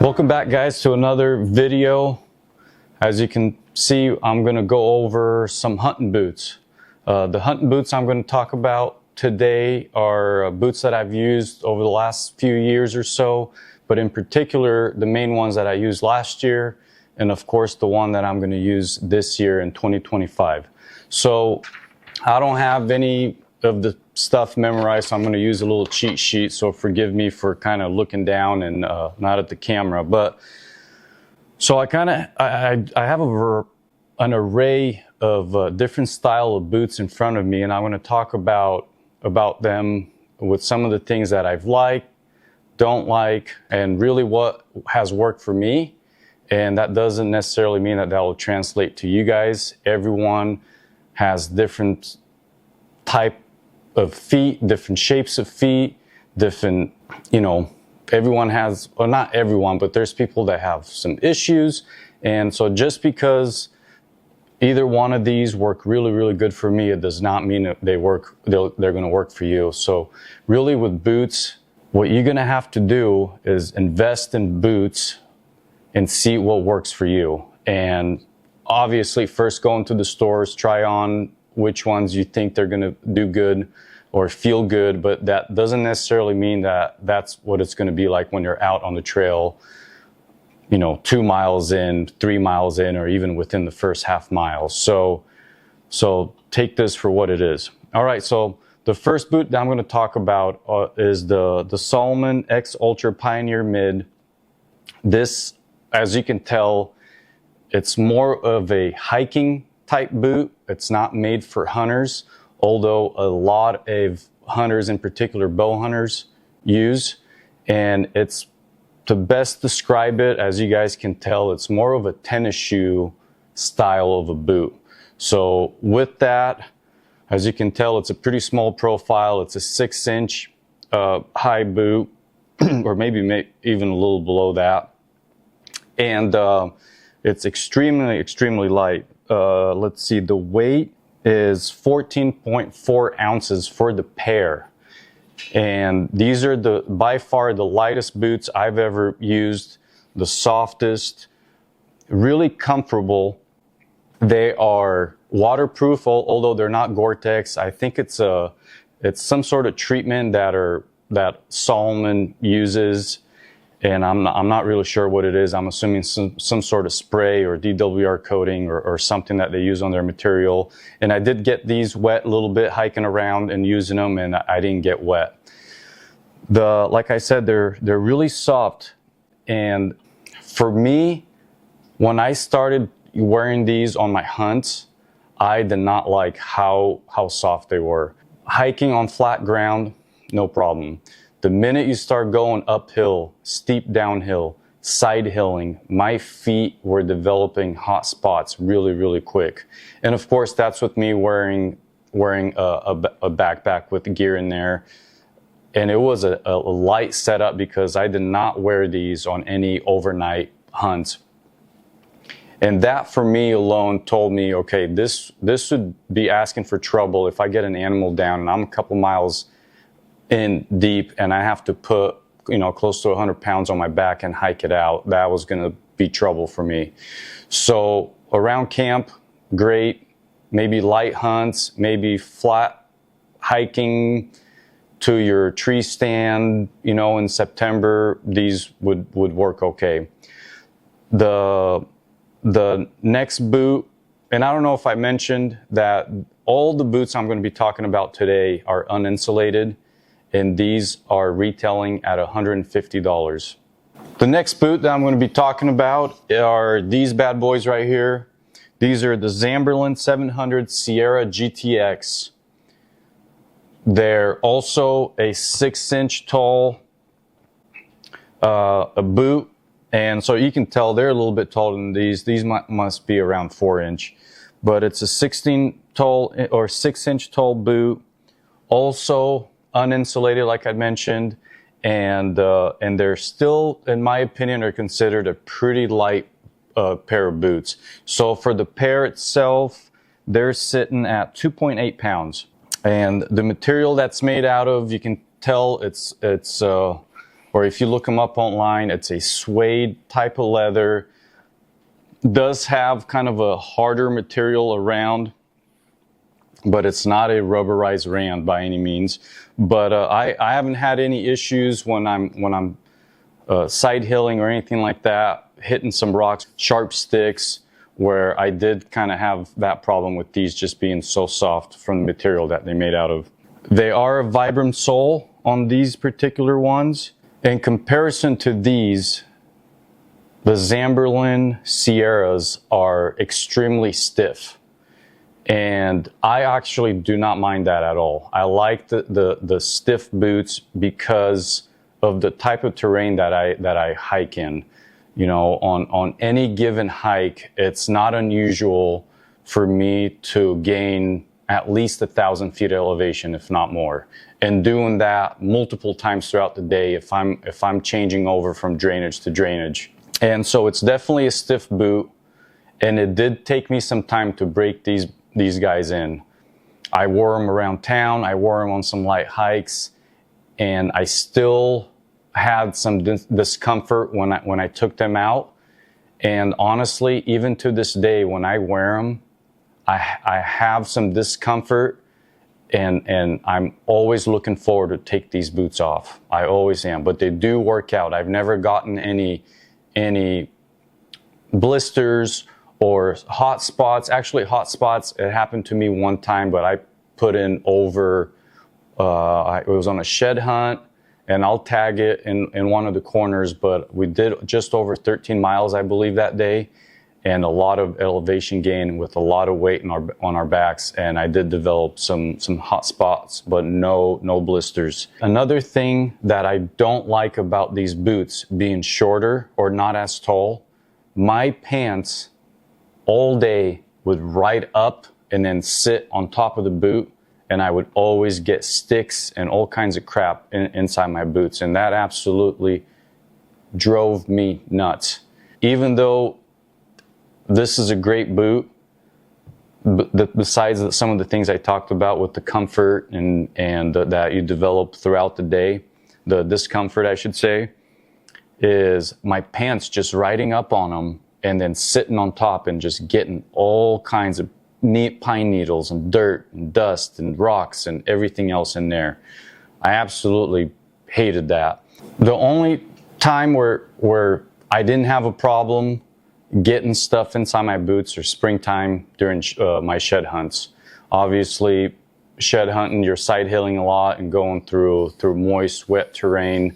Welcome back, guys, to another video. As you can see, I'm going to go over some hunting boots. The hunting boots I'm going to talk about today are boots that I've used over the last few years or so, but in particular the main ones that I used last year, and of course the one that I'm going to use this year in 2025. So I don't have any of the stuff memorized, so I'm going to use a little cheat sheet, so forgive me for kind of looking down and not at the camera. But so I have an array of different style of boots in front of me, and I'm going to talk about them with some of the things that I've liked, don't like, and really what has worked for me. And that doesn't necessarily mean that will translate to you guys. Everyone has different type of feet, different shapes of feet, different, everyone has, or not everyone, but there's people that have some issues. And so just because either one of these work really, really good for me, it does not mean that they're going to work for you. So really with boots, what you're going to have to do is invest in boots and see what works for you. And obviously first go into the stores, try on which ones you think they're going to do good or feel good, but that doesn't necessarily mean that that's what it's going to be like when you're out on the trail, 2 miles in, 3 miles in, or even within the first half mile. So take this for what it is. All right, so the first boot that I'm going to talk about is the Salomon X Ultra Pioneer Mid. This, as you can tell, it's more of a hiking type boot. It's not made for hunters, although a lot of hunters, in particular bow hunters, use. And it's, to best describe it, as you guys can tell, it's more of a tennis shoe style of a boot. So with that, as you can tell, it's a pretty small profile. It's a 6-inch high boot, or maybe even a little below that. And it's extremely, extremely light. Let's see, the weight is 14.4 ounces for the pair. And these are by far the lightest boots I've ever used, the softest, really comfortable. They are waterproof, although they're not Gore-Tex. I think it's some sort of treatment that Salomon uses, and I'm not really sure what it is. I'm assuming some sort of spray or DWR coating or something that they use on their material. And I did get these wet a little bit hiking around and using them, and I didn't get wet. Like I said, they're really soft. And for me, when I started wearing these on my hunts, I did not like how soft they were. Hiking on flat ground, no problem. The minute you start going uphill, steep downhill, side hilling, my feet were developing hot spots really, really quick. And of course, that's with me wearing a backpack with gear in there. And it was a light setup because I did not wear these on any overnight hunts. And that for me alone told me, okay, this would be asking for trouble if I get an animal down and I'm a couple miles in deep and I have to put close to 100 pounds on my back and hike it out. That was going to be trouble for me. So around camp, great. Maybe light hunts, maybe flat hiking to your tree stand, in September, these would work okay. The next boot, and I don't know if I mentioned that all the boots I'm going to be talking about today are uninsulated, and these are retailing at $150. The next boot that I'm going to be talking about are these bad boys right here. These are the Zamberlan 700 Sierra GTX. They're also a 6-inch tall a boot, and so you can tell they're a little bit taller than these. These must be around 4-inch, but it's a 6-inch tall boot. Also uninsulated, like I mentioned, and they're still, in my opinion, are considered a pretty light pair of boots. So for the pair itself, they're sitting at 2.8 pounds. And the material that's made out of, you can tell it's or if you look them up online, it's a suede type of leather. Does have kind of a harder material around, but it's not a rubberized rand by any means. But I haven't had any issues when I'm side hilling or anything like that, hitting some rocks, sharp sticks, where I did kind of have that problem with these just being so soft from the material that they made out of. They are a Vibram sole on these particular ones. In comparison to these, the Zamberlan Sierras are extremely stiff. And I actually do not mind that at all. I like the stiff boots because of the type of terrain that I hike in. You know, on any given hike, it's not unusual for me to gain at least 1,000 feet elevation, if not more. And doing that multiple times throughout the day if I'm changing over from drainage to drainage. And so it's definitely a stiff boot, and it did take me some time to break these guys in. I wore them around town, I wore them on some light hikes, and I still had some discomfort when I took them out. And honestly, even to this day, when I wear them, I have some discomfort, and I'm always looking forward to take these boots off. I always am, but they do work out. I've never gotten any blisters or hot spots. Actually, hot spots, it happened to me one time, but I put in over, it was on a shed hunt, and I'll tag it in one of the corners, but we did just over 13 miles, I believe, that day, and a lot of elevation gain with a lot of weight on our backs, and I did develop some hot spots, but no blisters. Another thing that I don't like about these boots being shorter or not as tall, my pants all day would ride up and then sit on top of the boot, and I would always get sticks and all kinds of crap inside my boots, and that absolutely drove me nuts. Even though this is a great boot, besides some of the things I talked about with the comfort and that you develop throughout the day, the discomfort, I should say, is my pants just riding up on them and then sitting on top and just getting all kinds of pine needles and dirt and dust and rocks and everything else in there. I absolutely hated that. The only time where I didn't have a problem getting stuff inside my boots or springtime during my shed hunts. Obviously, shed hunting, you're side hilling a lot and going through moist, wet terrain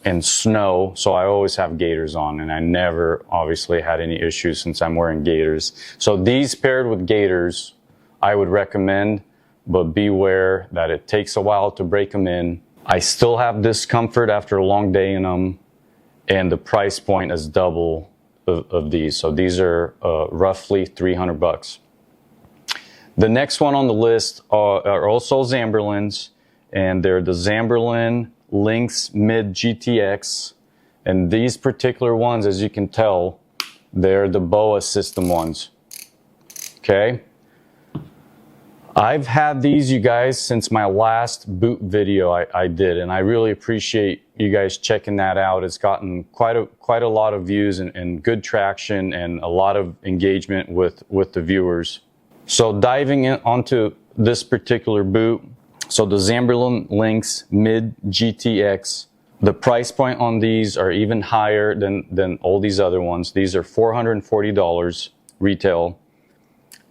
and snow, so I always have gaiters on, and I never obviously had any issues since I'm wearing gaiters. So these paired with gaiters, I would recommend, but beware that it takes a while to break them in. I still have discomfort after a long day in them, and the price point is double of these. So these are roughly $300. The next one on the list are also Zamberlans, and they're the Zamberlan Lynx Mid GTX, and these particular ones, as you can tell, they're the BOA system ones. Okay, I've had these, you guys, since my last boot video I did, and I really appreciate you guys checking that out. It's gotten quite a lot of views and good traction and a lot of engagement with the viewers. So diving onto this particular boot, so the Zamberlan Lynx Mid GTX, the price point on these are even higher than all these other ones. These are $440 retail.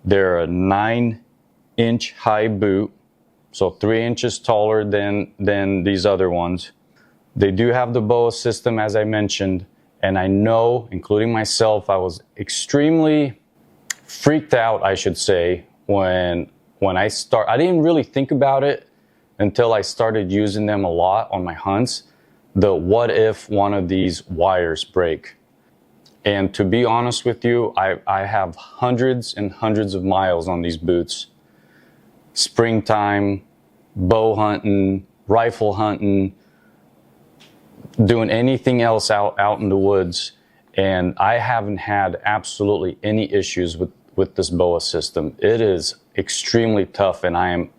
They're a 9-inch high boot, so 3 inches taller than these other ones. They do have the BOA system, as I mentioned, and I know, including myself, I was extremely freaked out, I should say, when I didn't really think about it until I started using them a lot on my hunts. The what if one of these wires break? And to be honest with you, I have hundreds and hundreds of miles on these boots. Springtime, bow hunting, rifle hunting, doing anything else out in the woods, and I haven't had absolutely any issues with this BOA system. It is extremely tough, and I am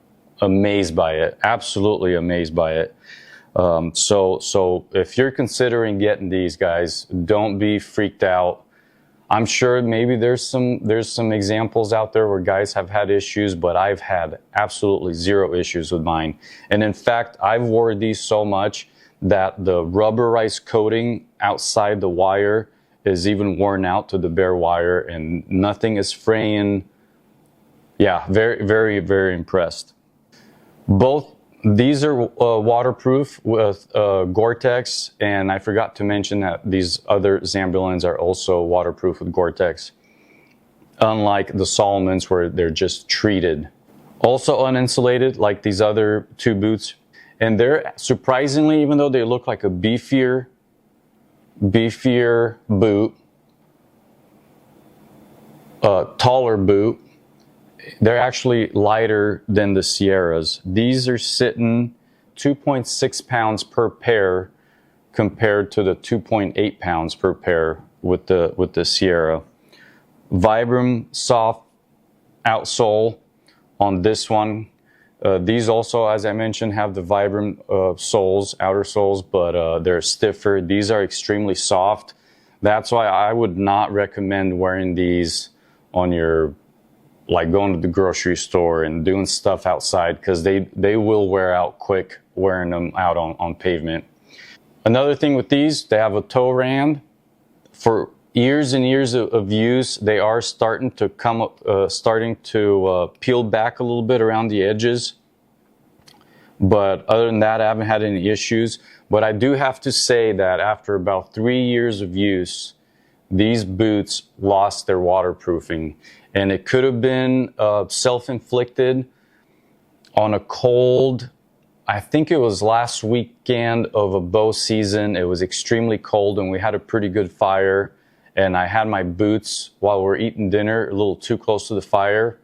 amazed by it, absolutely amazed by it. So if you're considering getting these, guys, don't be freaked out. I'm sure maybe there's some examples out there where guys have had issues, but I've had absolutely zero issues with mine. And in fact, I've wore these so much that the rubberized coating outside the wire is even worn out to the bare wire, and nothing is fraying. Yeah, very, very, very impressed. Both these are waterproof with Gore-Tex, and I forgot to mention that these other Zamberlans are also waterproof with Gore-Tex, unlike the Salomons where they're just treated. Also uninsulated like these other two boots, and they're surprisingly, even though they look like a beefier boot, taller boot, they're actually lighter than the Sierras. These are sitting 2.6 pounds per pair compared to the 2.8 pounds per pair with the Sierra. Vibram soft outsole on this one. These also, as I mentioned, have the Vibram soles, outer soles, but they're stiffer. These are extremely soft. That's why I would not recommend wearing these on your, like going to the grocery store and doing stuff outside, because they will wear out quick wearing them out on pavement. Another thing with these, they have a toe rand. For years and years of use, they are starting to come up, peel back a little bit around the edges. But other than that, I haven't had any issues. But I do have to say that after about 3 years of use, these boots lost their waterproofing. And it could have been self-inflicted on a cold, I think it was last weekend of a bow season. It was extremely cold and we had a pretty good fire. And I had my boots while we're eating dinner a little too close to the fire.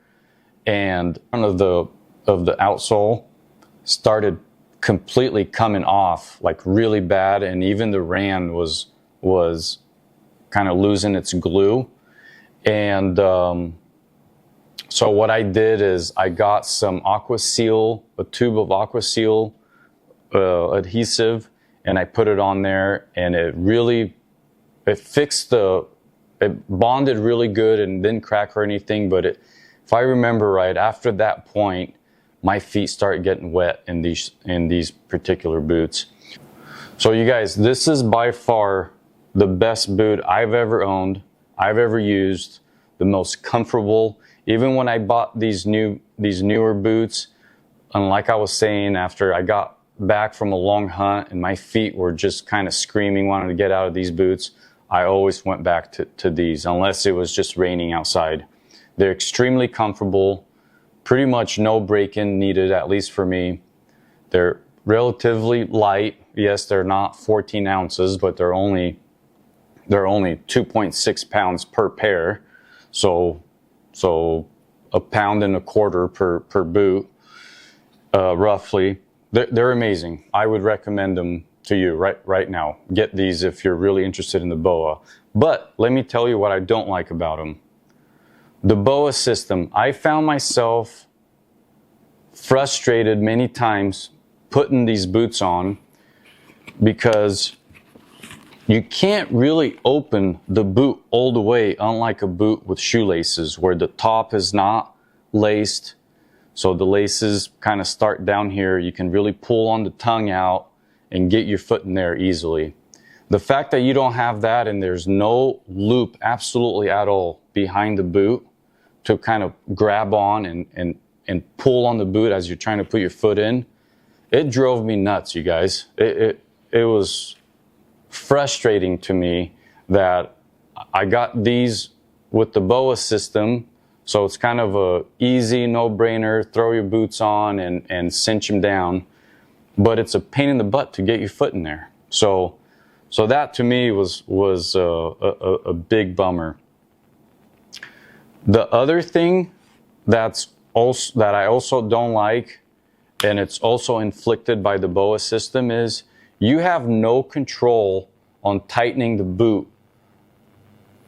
And one of the outsole started completely coming off, like really bad. And even the rand was kind of losing its glue. And so what I did is I got some AquaSeal, a tube of AquaSeal adhesive, and I put it on there, and it bonded really good and didn't crack or anything. But if I remember right, after that point, my feet started getting wet in these particular boots. So you guys, this is by far the best boot I've ever owned, I've ever used, the most comfortable. Even when I bought these newer boots, and like I was saying, after I got back from a long hunt and my feet were just kind of screaming, wanting to get out of these boots, I always went back to these, unless it was just raining outside. They're extremely comfortable, pretty much no break-in needed, at least for me. They're relatively light. Yes, they're not 14 ounces, but they're only 2.6 pounds per pair. So 1.25 pounds per boot, roughly. They're amazing. I would recommend them to you right now. Get these if you're really interested in the BOA. But let me tell you what I don't like about them. The BOA system, I found myself frustrated many times putting these boots on because you can't really open the boot all the way, unlike a boot with shoelaces where the top is not laced. So the laces kind of start down here. You can really pull on the tongue out and get your foot in there easily. The fact that you don't have that and there's no loop absolutely at all behind the boot to kind of grab on and pull on the boot as you're trying to put your foot in, it drove me nuts, you guys. It was frustrating to me that I got these with the BOA system, so it's kind of a easy no-brainer, throw your boots on and cinch them down, but it's a pain in the butt to get your foot in there. So that to me was a big bummer. The other thing that I also don't like, and it's also inflicted by the BOA system, is you have no control on tightening the boot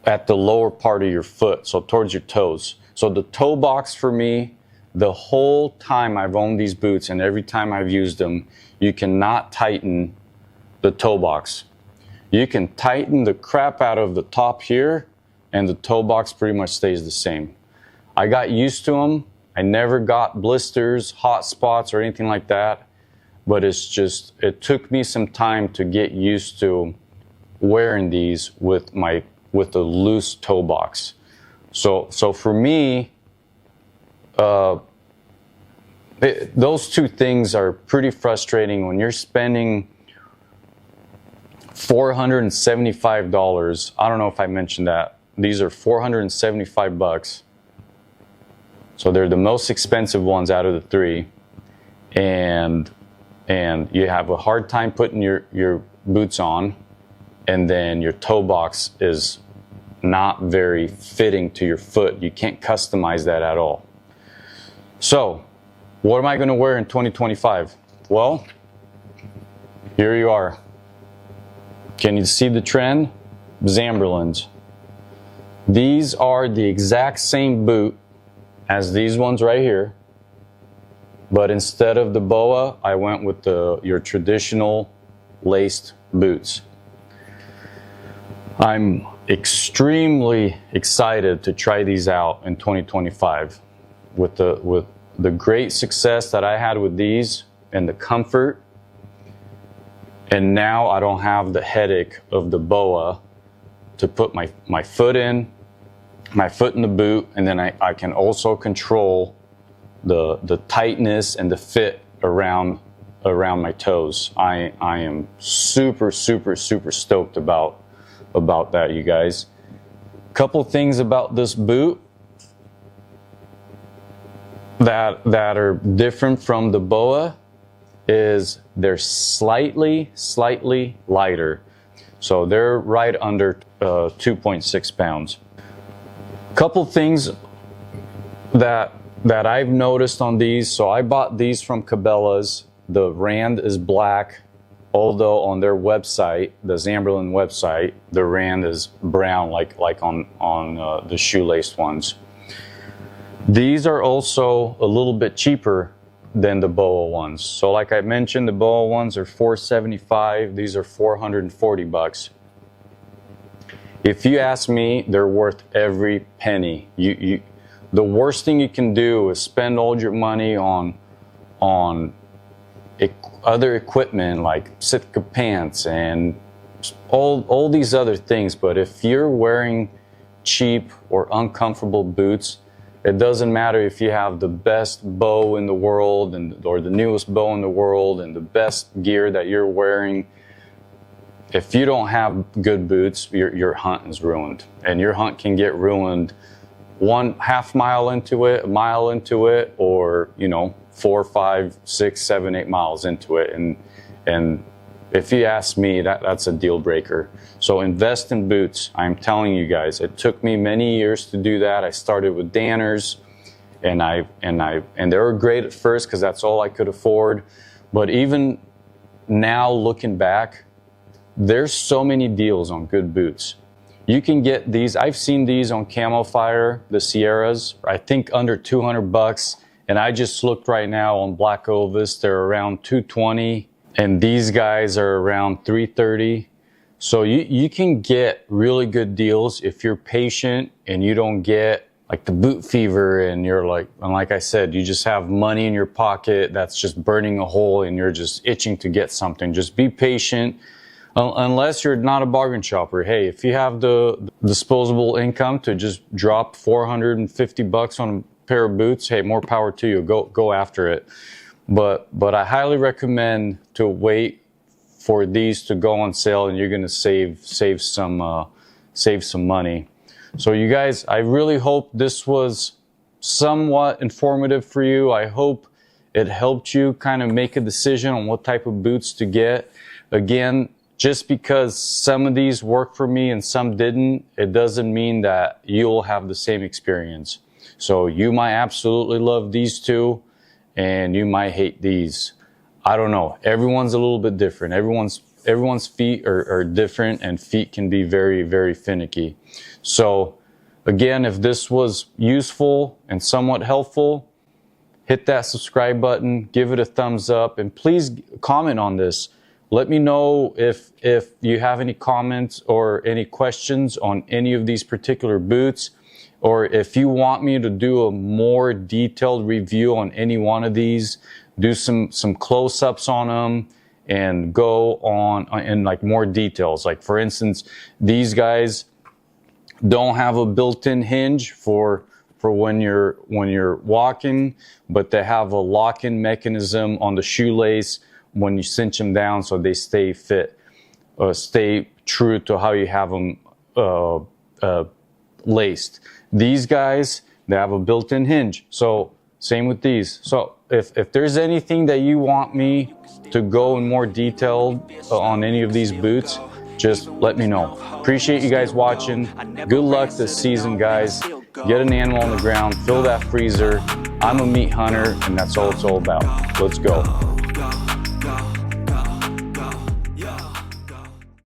at the lower part of your foot, so towards your toes. So the toe box for me, the whole time I've owned these boots and every time I've used them, you cannot tighten the toe box. You can tighten the crap out of the top here and the toe box pretty much stays the same. I got used to them. I never got blisters, hot spots, or anything like that. But it's just, it took me some time to get used to wearing these with a loose toe box. So for me, those two things are pretty frustrating when you're spending $475. I don't know if I mentioned that. These are $475. So they're the most expensive ones out of the three. And you have a hard time putting your boots on, and then your toe box is not very fitting to your foot. You can't customize that at all. So what am I going to wear in 2025? Well, here you are. Can you see the trend? Zamberlans. These are the exact same boot as these ones right here, but instead of the BOA, I went with your traditional laced boots. I'm extremely excited to try these out in 2025 with the great success that I had with these and the comfort. And now I don't have the headache of the BOA to put my foot in the boot, and then I can also control the tightness and the fit around my toes. I am super stoked about that, you guys. Couple things about this boot that are different from the BOA is they're slightly lighter. So they're right under 2.6 pounds. Couple things that I've noticed on these. So I bought these from Cabela's. The rand is black, although on their website, the Zamberlan website, the rand is brown like on the shoelaced ones. These are also a little bit cheaper than the BOA ones. So like I mentioned, the BOA ones are $475. These are $440. If you ask me, they're worth every penny. The worst thing you can do is spend all your money on other equipment like Sitka pants and all these other things. But if you're wearing cheap or uncomfortable boots, it doesn't matter if you have the best bow in the world or the newest bow in the world and the best gear that you're wearing. If you don't have good boots, your hunt is ruined. And your hunt can get ruined 1/2 mile into it, 1 mile into it, or 4, 5, 6, 7, 8 miles into it. And if you ask me, that's a deal breaker. So invest in boots. I'm telling you guys, it took me many years to do that. I started with Danners, and they were great at first because that's all I could afford. But even now, looking back, there's so many deals on good boots. You can get these. I've seen these on Camo Fire, the Sierras, I think under $200. And I just looked right now on Black Ovis, they're around $220. And these guys are around $330. So you can get really good deals if you're patient and you don't get like the boot fever and like I said, you just have money in your pocket that's just burning a hole and you're just itching to get something. Just be patient. Unless you're not a bargain shopper. Hey, if you have the disposable income to just drop $450 on a pair of boots, hey, more power to you. Go after it. But I highly recommend to wait for these to go on sale, and you're going to save some money. So you guys, I really hope this was somewhat informative for you. I hope it helped you kind of make a decision on what type of boots to get. Again, just because some of these work for me and some didn't, it doesn't mean that you'll have the same experience. So you might absolutely love these two, and you might hate these. I don't know. Everyone's a little bit different. Everyone's feet are different, and feet can be very finicky. So again, if this was useful and somewhat helpful, hit that subscribe button, give it a thumbs up, and please comment on this. Let me know if you have any comments or any questions on any of these particular boots, or if you want me to do a more detailed review on any one of these, do some close-ups on them, and go on in like more details. Like for instance, these guys don't have a built-in hinge for when you're walking, but they have a lock-in mechanism on the shoelace when you cinch them down, so they stay fit, stay true to how you have them laced. These guys, they have a built-in hinge. So same with these. So if there's anything that you want me to go in more detail on any of these boots, just let me know. Appreciate you guys watching. Good luck this season, guys. Get an animal on the ground, fill that freezer. I'm a meat hunter, and that's all it's all about. Let's go.